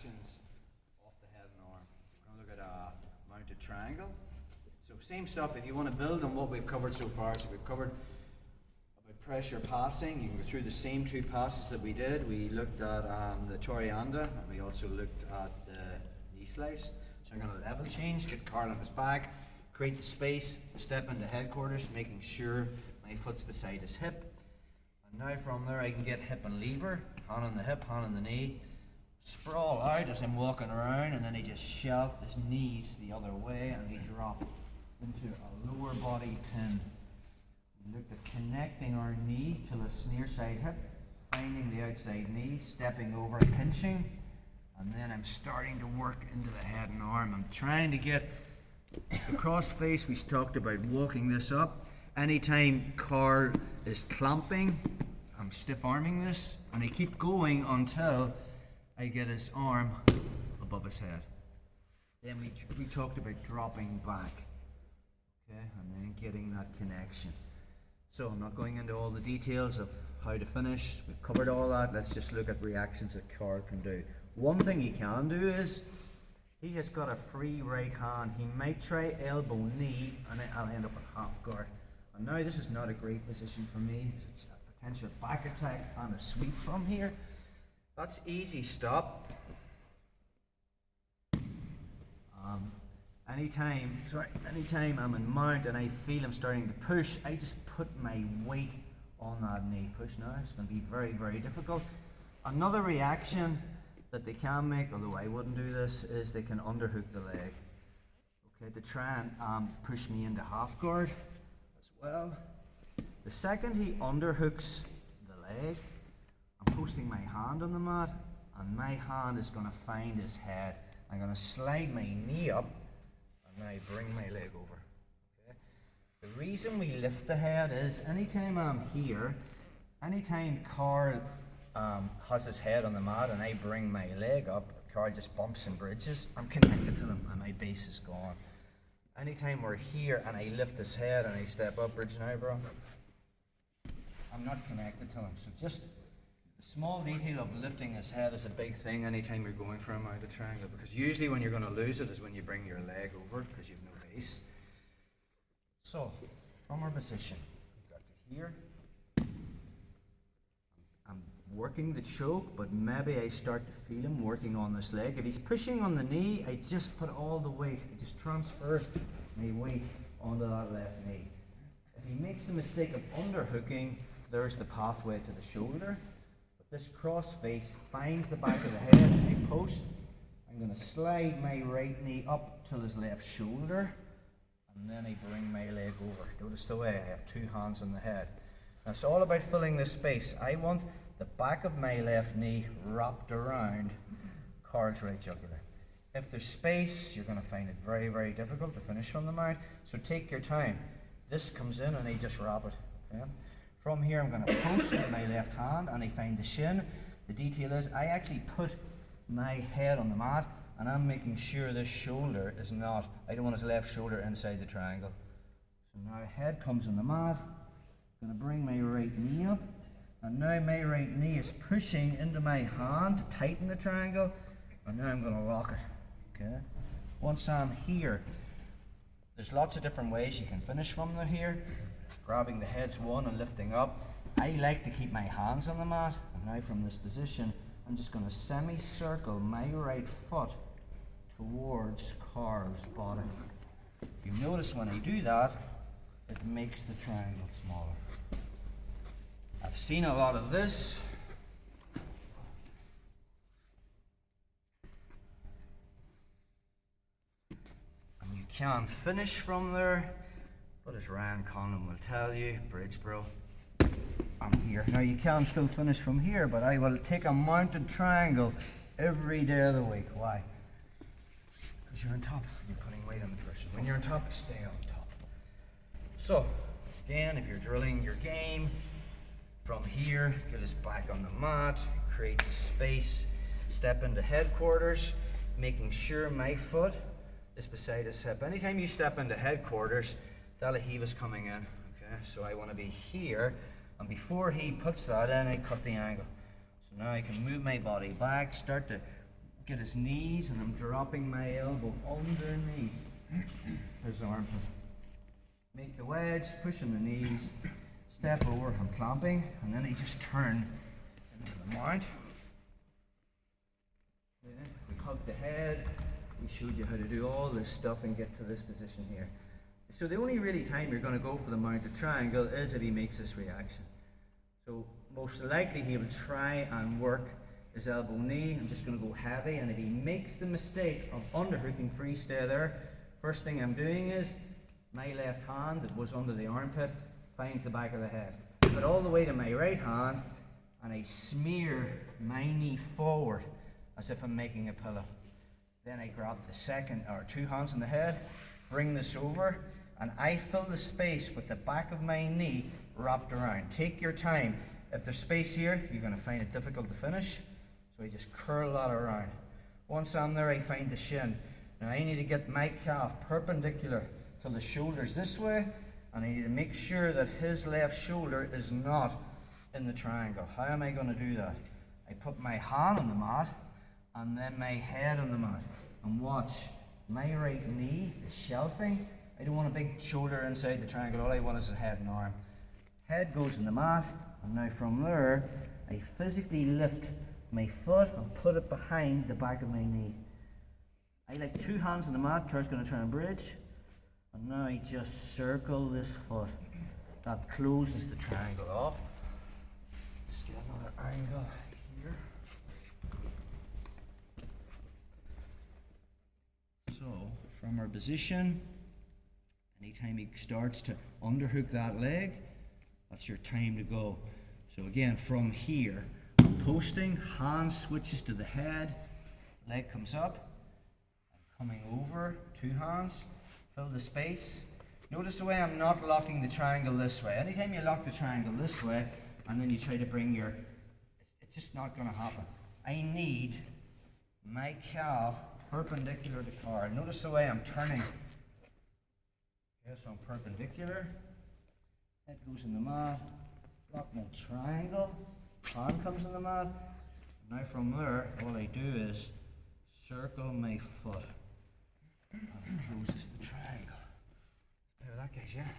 reactions off the head and arm. We're going to look at a mounted triangle. So same stuff, if you want to build on what we've covered so far. So we've covered about pressure passing. You can go through the same two passes that we did. We looked at the Torianda, and we also looked at the knee slice. So I'm going to level change, get Carl on his back, create the space, step into headquarters, making sure my foot's beside his hip. And now from there I can get hip and lever, hand on the hip, hand on the knee, sprawl out as I'm walking around, and then he just shove his knees the other way and he drop into a lower body pin. We looked at connecting our knee to the near side hip, finding the outside knee, stepping over, pinching, and then I'm starting to work into the head and arm. I'm trying to get the cross face. We talked about walking this up. Anytime Carl is clamping, I'm stiff arming this, and I keep going until I get his arm above his head. Then we talked about dropping back, okay, and then getting that connection. So I'm not going into all the details of how to finish. We've covered all that. Let's just look at reactions that Carl can do. One thing he can do is he has got a free right hand. He might try elbow knee, and I'll end up in half guard. And now this is not a great position for me. It's a potential back attack and a sweep from here. That's easy stop. Anytime I'm in mount and I feel I'm starting to push, I just put my weight on that knee. Push now. It's going to be very, very difficult. Another reaction that they can make, although I wouldn't do this, is they can underhook the leg. Okay, to try and push me into half guard as well. The second he underhooks the leg, I'm posting my hand on the mat, and my hand is going to find his head. I'm going to slide my knee up, and now bring my leg over. Okay? The reason we lift the head is anytime I'm here, anytime Carl has his head on the mat and I bring my leg up, Carl just bumps and bridges, I'm connected to him and my base is gone. Anytime we're here and I lift his head and I step up, bridge and eyebrow, I'm not connected to him. So just the small detail of lifting his head is a big thing anytime you're going for a mounted triangle, because usually when you're going to lose it is when you bring your leg over because you've no base. So from our position, we've got to here. I'm working the choke, but maybe I start to feel him working on this leg. If he's pushing on the knee, I just put all the weight, I just transfer my weight onto that left knee. If he makes the mistake of underhooking, there's the pathway to the shoulder. But this cross face finds the back of the head and I post. I'm going to slide my right knee up to his left shoulder, and then I bring my leg over. Notice the way I have two hands on the head. Now it's all about filling this space. I want the back of my left knee wrapped around Carl's right jugular. If there's space, you're going to find it very, very difficult to finish from the mount. So take your time. This comes in and I just wrap it. Okay? From here I'm going to post with my left hand and I find the shin. The detail is I actually put my head on the mat and I'm making sure this shoulder is not, I don't want his left shoulder inside the triangle. So now head comes on the mat. I'm going to bring my right knee up, and now my right knee is pushing into my hand to tighten the triangle, and now I'm going to lock it. Okay. Once I'm here, there's lots of different ways you can finish from here. Grabbing the head's one and lifting up. I like to keep my hands on the mat, and now from this position, I'm just going to semicircle my right foot towards Carl's body. You notice when I do that, it makes the triangle smaller. I've seen a lot of this. And you can finish from there, but as Ryan Conlon will tell you, bridge bro, I'm here. Now you can still finish from here, but I will take a mounted triangle every day of the week. Why? Because you're on top. You're putting weight on the person. When you're on top, stay on top. So, again, if you're drilling your game, from here, get his back on the mat, create the space, step into headquarters, making sure my foot is beside his hip. Anytime you step into headquarters, Delahiva is coming in. Okay, so I want to be here, and before he puts that in, I cut the angle. So now I can move my body back, start to get his knees, and I'm dropping my elbow underneath his armpit. Make the wedge, pushing the knees, step over, I'm clamping, and then I just turn into the mount. Yeah, we hug the head. We showed you how to do all this stuff and get to this position here. So the only really time you're going to go for the mounted triangle is if he makes this reaction. So most likely he will try and work his elbow knee. I'm just going to go heavy, and if he makes the mistake of underhooking free, stay there. First thing I'm doing is my left hand that was under the armpit finds the back of the head. But all the way to my right hand, and I smear my knee forward as if I'm making a pillow. Then I grab the second or two hands on the head, bring this over, and I fill the space with the back of my knee wrapped around. Take your time. If there's space here, you're going to find it difficult to finish. So I just curl that around. Once I'm there, I find the shin. Now I need to get my calf perpendicular to the shoulders this way, and I need to make sure that his left shoulder is not in the triangle. How am I going to do that? I put my hand on the mat, and then my head on the mat. And watch, my right knee is shelving. I don't want a big shoulder inside the triangle. All I want is a head and arm. Head goes in the mat, and now from there, I physically lift my foot and put it behind the back of my knee. I like two hands on the mat. Kurt's going to try and bridge. And now I just circle this foot. That closes the triangle off. Just get another angle here. So, from our position, anytime he starts to underhook that leg, that's your time to go. So again, from here, I'm posting, hand switches to the head, leg comes up, I'm coming over, two hands, fill the space. Notice the way I'm not locking the triangle this way. Anytime you lock the triangle this way, and then you try to bring your, it's just not going to happen. I need my calf perpendicular to car. Notice the way I'm turning. Okay, so I'm perpendicular. Head goes in the mat. Lock my triangle. Hand comes in the mat. Now from there, all I do is circle my foot. And it closes the triangle. There that, guys, yeah?